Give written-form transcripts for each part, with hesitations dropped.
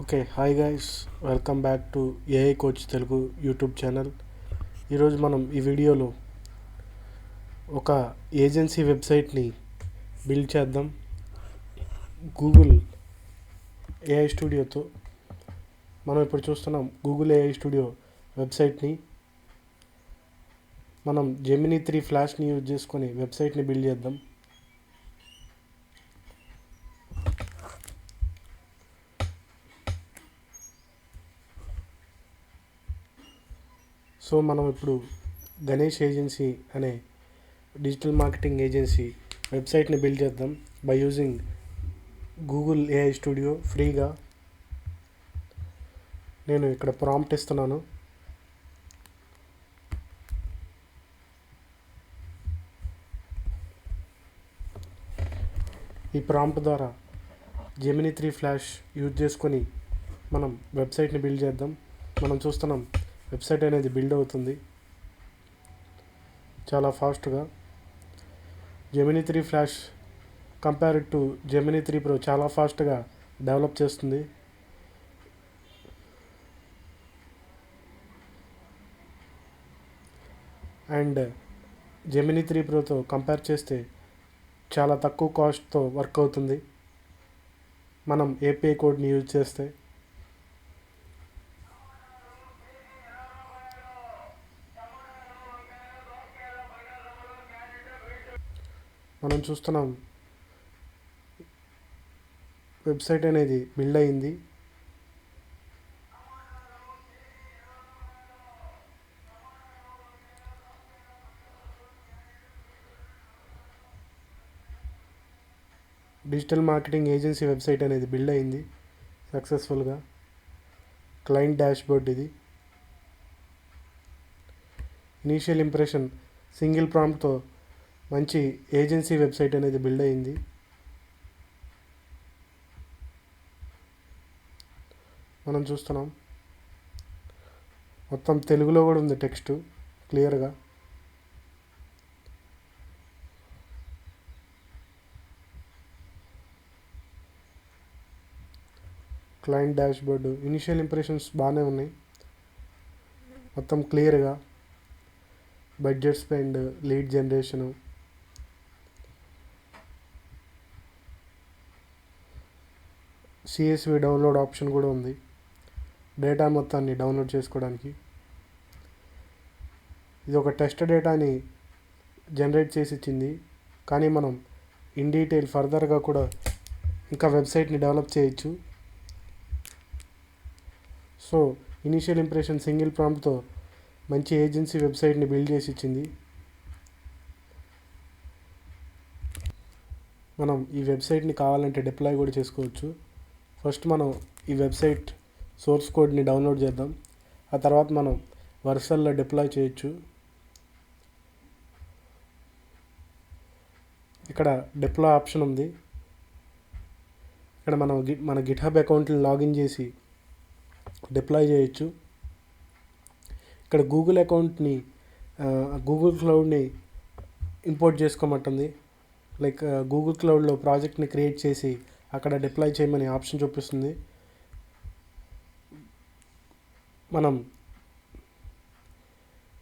Okay, hi guys, welcome back to AI coach Telugu YouTube channel. ఈరోజు మనం ఈ వీడియోలో ఒక ఏజెన్సీ వెబ్సైట్ని బిల్డ్ చేద్దాం గూగుల్ ఏఐ స్టూడియోతో. మనం ఇప్పుడు చూస్తున్నాం గూగుల్ ఏఐ స్టూడియో వెబ్సైట్ని. మనం జెమినీ 3 ఫ్లాష్ని యూజ్ చేసుకొని వెబ్సైట్ని బిల్డ్ చేద్దాం. సో మనం ఇప్పుడు గణేష్ ఏజెన్సీ అనే డిజిటల్ మార్కెటింగ్ ఏజెన్సీ వెబ్సైట్ని బిల్డ్ చేద్దాం by using Google AI studio ఫ్రీగా. నేను ఇక్కడ ప్రాంప్ట్ ఇస్తున్నాను. ఈ ప్రాంప్ట్ ద్వారా జెమినీ 3 ఫ్లాష్ యూజ్ చేసుకొని మనం వెబ్సైట్ని బిల్డ్ చేద్దాం. మనం చూస్తున్నాం వెబ్సైట్ అనేది బిల్డ్ అవుతుంది చాలా ఫాస్ట్గా. Gemini 3 flash compared to Gemini 3 pro చాలా ఫాస్ట్గా డెవలప్ చేస్తుంది. అండ్ జెమినీ 3 ప్రోతో కంపేర్ చేస్తే చాలా తక్కువ కాస్ట్తో వర్క్ అవుతుంది మనం ఏపీఐ కోడ్ని యూజ్ చేస్తే. మనం చూస్తున్నాం వెబ్సైట్ అనేది బిల్డ్ అయింది. డిజిటల్ మార్కెటింగ్ ఏజెన్సీ వెబ్సైట్ అనేది బిల్డ్ అయింది సక్సెస్ఫుల్గా. క్లయింట్ డాష్బోర్డ్ ఇది. ఇనీషియల్ ఇంప్రెషన్ సింగిల్ ప్రాంప్ట్తో మంచి ఏజెన్సీ వెబ్సైట్ అనేది బిల్డ్ అయింది. మనం చూస్తున్నాం మొత్తం తెలుగులో కూడా ఉంది టెక్స్ట్ క్లియర్గా. క్లయింట్ డాష్బోర్డ్ ఇనిషియల్ ఇంప్రెషన్స్ బాగానే ఉన్నాయి, మొత్తం క్లియర్గా. Budget spend, lead generation, CSV download option కూడా ఉంది డేటా మొత్తాన్ని డౌన్లోడ్ చేసుకోవడానికి. ఇది ఒక టెస్ట్ డేటాని జనరేట్ చేసి ఇచ్చింది, కానీ మనం ఇన్ డీటెయిల్ ఫర్దర్గా కూడా ఇంకా వెబ్సైట్ని డెవలప్ చేయొచ్చు. సో ఇనీషియల్ ఇంప్రెషన్ సింగిల్ ప్రాంప్ట్తో మంచి ఏజెన్సీ వెబ్సైట్ని బిల్డ్ చేసి ఇచ్చింది. మనం ఈ వెబ్సైట్ని కావాలంటే డిప్లాయ్ కూడా చేసుకోవచ్చు. ఫస్ట్ మనం ఈ వెబ్సైట్ సోర్స్ కోడ్ని డౌన్లోడ్ చేద్దాం, ఆ తర్వాత మనం వర్షన్లో డిప్లాయ్ చేయొచ్చు. ఇక్కడ డిప్లాయ్ ఆప్షన్ ఉంది. ఇక్కడ మనం మన గిట్హబ్ అకౌంట్ని లాగిన్ చేసి డిప్లాయ్ చేయొచ్చు. ఇక్కడ గూగుల్ అకౌంట్ని గూగుల్ క్లౌడ్ని ఇంపోర్ట్ చేసుకోమంటుంది. లైక్ గూగుల్ క్లౌడ్లో ప్రాజెక్ట్ని క్రియేట్ చేసి అక్కడ డిప్లాయ్ చేయమని ఆప్షన్ చూపిస్తుంది. మనం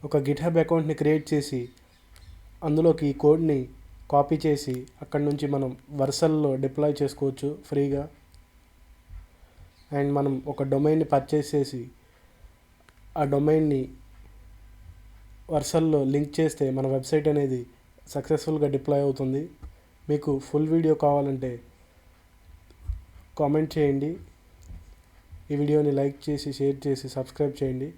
ఒక గిట్హబ్ అకౌంట్ని క్రియేట్ చేసి అందులోకి ఈ కోడ్ని కాపీ చేసి అక్కడ నుంచి మనం వర్సల్లో డిప్లాయ్ చేసుకోవచ్చు ఫ్రీగా. అండ్ మనం ఒక డొమైన్ని పర్చేస్ చేసి ఆ డొమైన్ని వర్సల్లో లింక్ చేస్తే మన వెబ్సైట్ అనేది సక్సెస్ఫుల్గా డిప్లాయ్ అవుతుంది. మీకు ఫుల్ వీడియో కావాలంటే కామెంట్ చేయండి. ఈ వీడియోని లైక్ చేసి షేర్ చేసి సబ్స్క్రైబ్ చేయండి.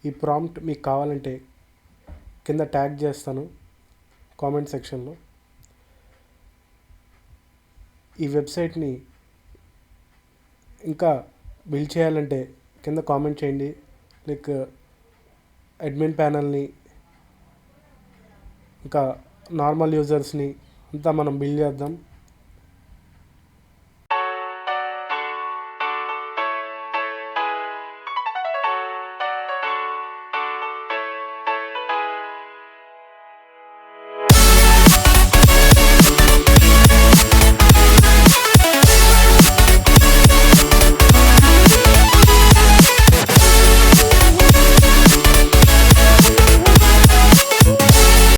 ఈ ప్రాంప్ట్ మీకు కావాలంటే కింద ట్యాగ్ చేస్తాను కామెంట్ సెక్షన్లో. ఈ వెబ్సైట్ని ఇంకా బిల్డ్ చేయాలంటే కింద కామెంట్ చేయండి. లైక్ అడ్మిన్ ప్యానల్ని ఇంకా నార్మల్ యూజర్స్ని అంతా మనం బిల్డ్ చేద్దాం.